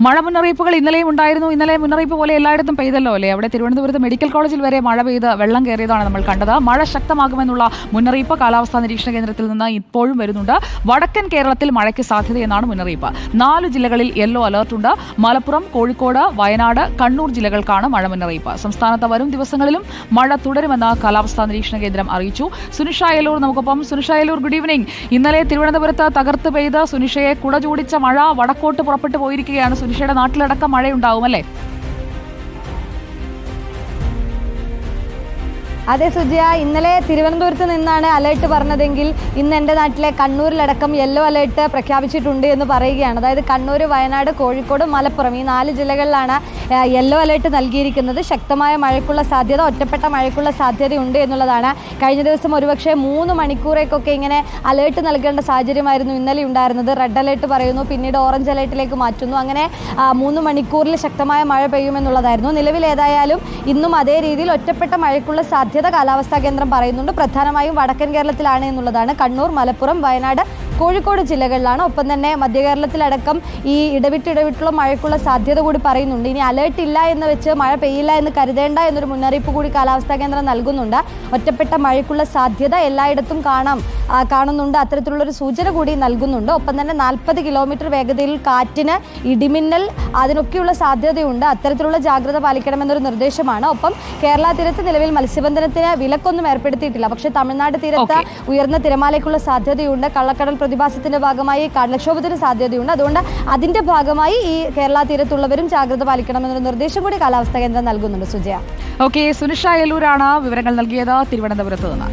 മഴ മുന്നറിയിപ്പുകൾ ഇന്നലെയും ഉണ്ടായിരുന്നു. ഇന്നലെ മുന്നറിയിപ്പ് പോലെ എല്ലായിടത്തും പെയ്തല്ലോ അല്ലേ? അവിടെ തിരുവനന്തപുരത്ത് മെഡിക്കൽ കോളേജിൽ വരെ മഴ പെയ്ത് വെള്ളം കയറിയതാണ് നമ്മൾ കണ്ടത്. മഴ ശക്തമാകുമെന്നുള്ള മുന്നറിയിപ്പ് കാലാവസ്ഥാ നിരീക്ഷണ കേന്ദ്രത്തിൽ നിന്ന് ഇപ്പോഴും വരുന്നുണ്ട്. വടക്കൻ കേരളത്തിൽ മഴയ്ക്ക് സാധ്യതയെന്നാണ് മുന്നറിയിപ്പ്. 4 ജില്ലകളിൽ യെല്ലോ അലർട്ടുണ്ട്. മലപ്പുറം, കോഴിക്കോട്, വയനാട്, കണ്ണൂർ ജില്ലകൾക്കാണ് മഴ മുന്നറിയിപ്പ്. സംസ്ഥാനത്ത് വരും ദിവസങ്ങളിലും മഴ തുടരുമെന്ന് കാലാവസ്ഥാ നിരീക്ഷണ കേന്ദ്രം അറിയിച്ചു. സുനിഷ അയലൂർ നമുക്കൊപ്പം. Sunisha Ayalur, good evening. ഇന്നലെ തിരുവനന്തപുരത്ത് തകർത്ത് പെയ്ത് സുനിഷയെ കുട ചൂടിച്ച മഴ വടക്കോട്ട് പുറപ്പെട്ടു പോയിരിക്കുകയാണ്. സുനിഷയുടെ നാട്ടിലടക്കം മഴയുണ്ടാവും അല്ലേ? അതെ സുജയ, ഇന്നലെ തിരുവനന്തപുരത്ത് നിന്നാണ് അലേർട്ട് പറഞ്ഞതെങ്കിൽ ഇന്ന് എൻ്റെ നാട്ടിലെ കണ്ണൂരിലടക്കം യെല്ലോ അലേർട്ട് പ്രഖ്യാപിച്ചിട്ടുണ്ട് എന്ന് പറയുകയാണ്. അതായത് കണ്ണൂർ, വയനാട്, കോഴിക്കോട്, മലപ്പുറം ഈ 4 ജില്ലകളിലാണ് യെല്ലോ അലേർട്ട് നൽകിയിരിക്കുന്നത്. ശക്തമായ മഴയ്ക്കുള്ള സാധ്യത, ഒറ്റപ്പെട്ട മഴയ്ക്കുള്ള സാധ്യതയുണ്ട് എന്നുള്ളതാണ്. കഴിഞ്ഞ ദിവസം ഒരുപക്ഷെ 3 മണിക്കൂറേക്കൊക്കെ ഇങ്ങനെ അലേർട്ട് നൽകേണ്ട സാഹചര്യമായിരുന്നു ഇന്നലെ ഉണ്ടായിരുന്നത്. റെഡ് അലേർട്ട് പറയുന്നു, പിന്നീട് ഓറഞ്ച് അലേർട്ടിലേക്ക് മാറ്റുന്നു. അങ്ങനെ 3 മണിക്കൂറിൽ ശക്തമായ മഴ പെയ്യുമെന്നുള്ളതായിരുന്നു. നിലവിൽ ഏതായാലും ഇന്നും അതേ രീതിയിൽ ഒറ്റപ്പെട്ട മഴയ്ക്കുള്ള സാധ്യത കാലാവസ്ഥാ കേന്ദ്രം പറയുന്നുണ്ട്. പ്രധാനമായും വടക്കൻ കേരളത്തിലാണ് എന്നുള്ളതാണ്. കണ്ണൂർ, മലപ്പുറം, വയനാട്, കോഴിക്കോട് ജില്ലകളിലാണ്. ഒപ്പം തന്നെ മധ്യ കേരളത്തിലടക്കം ഈ ഇടവിട്ടുള്ള മഴയ്ക്കുള്ള സാധ്യത കൂടി പറയുന്നുണ്ട്. ഇനി അലേർട്ട് ഇല്ല എന്ന് വെച്ച് മഴ പെയ്യില്ല എന്ന് കരുതേണ്ട എന്നൊരു മുന്നറിയിപ്പ് കൂടി കാലാവസ്ഥാ കേന്ദ്രം നൽകുന്നുണ്ട്. ഒറ്റപ്പെട്ട മഴയ്ക്കുള്ള സാധ്യത എല്ലായിടത്തും കാണുന്നുണ്ട്. അത്തരത്തിലുള്ളൊരു സൂചന കൂടി നൽകുന്നുണ്ട്. ഒപ്പം തന്നെ 40 കിലോമീറ്റർ വേഗതയിൽ കാറ്റിന്, ഇടിമിന്നൽ അതിനൊക്കെയുള്ള സാധ്യതയുണ്ട്. അത്തരത്തിലുള്ള ജാഗ്രത പാലിക്കണമെന്നൊരു നിർദ്ദേശമാണ്. ഒപ്പം കേരള തീരത്ത് നിലവിൽ മത്സ്യബന്ധനത്തിന് വിലക്കൊന്നും ഏർപ്പെടുത്തിയിട്ടില്ല. പക്ഷേ തമിഴ്നാട് തീരത്ത് ഉയർന്ന തിരമാലയ്ക്കുള്ള സാധ്യതയുണ്ട്. കള്ളക്കടൽ പ്രതിഭാസത്തിന്റെ ഭാഗമായി കടൽക്ഷോഭത്തിന് സാധ്യതയുണ്ട്. അതുകൊണ്ട് അതിന്റെ ഭാഗമായി ഈ കേരള തീരത്തുള്ളവരും ജാഗ്രത പാലിക്കണമെന്നൊരു നിർദ്ദേശം കൂടി കാലാവസ്ഥാ കേന്ദ്രം നൽകുന്നുണ്ട്. സുജയ. ഓക്കെ, സുനിഷ അയലൂരാണ് വിവരങ്ങൾ നൽകിയത് തിരുവനന്തപുരത്ത് നിന്ന്.